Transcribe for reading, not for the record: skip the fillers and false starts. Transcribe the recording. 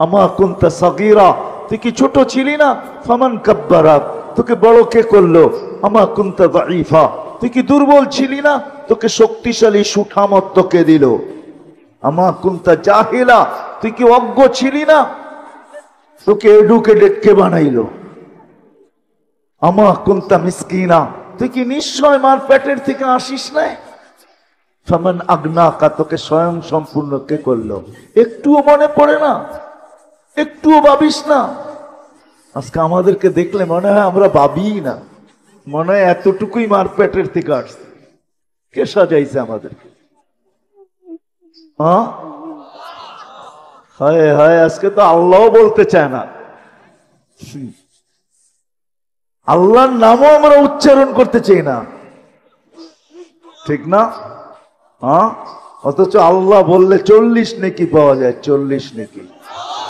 আমা কুনতা সাগীরা, তুই কি ছোট ছিলি না? ফামান কাব্বারাক, তোকে বড় কে করলো? আমা কুনতা দাঈফা, তুই কি দুর্বল ছিলি না? তোকে শক্তিশালী সুঠামত কে দিল? আমা কুনতা জাহিলা, তুই কি অজ্ঞ ছিলি না? তোকে এডুকেটেড কে বানাইলো? আমা কুনতা মিসকিনা, তুই কি নিশ্চয় মার পেটের থেকে আসিস না? ফামান আগনাকা, তোকে স্বয়ং সম্পূর্ণ কে করলো? একটুও মনে পড়ে না? একটুও ভাবিস না? আজকে আমাদেরকে দেখলে মনে হয় আমরা ভাবি না, মনে হয় এতটুকুই মার পেটের থেকে আসছে। কে সাজাইছে আমাদেরকে? হ্যাঁ, হায় হায়, আজকে তো আল্লাহ বলতে চায় না, আল্লাহর নামও আমরা উচ্চারণ করতে চাই না, ঠিক না? হ্যাঁ, অথচ আল্লাহ বললে 40 নেকি পাওয়া যায়, 40 নেকি।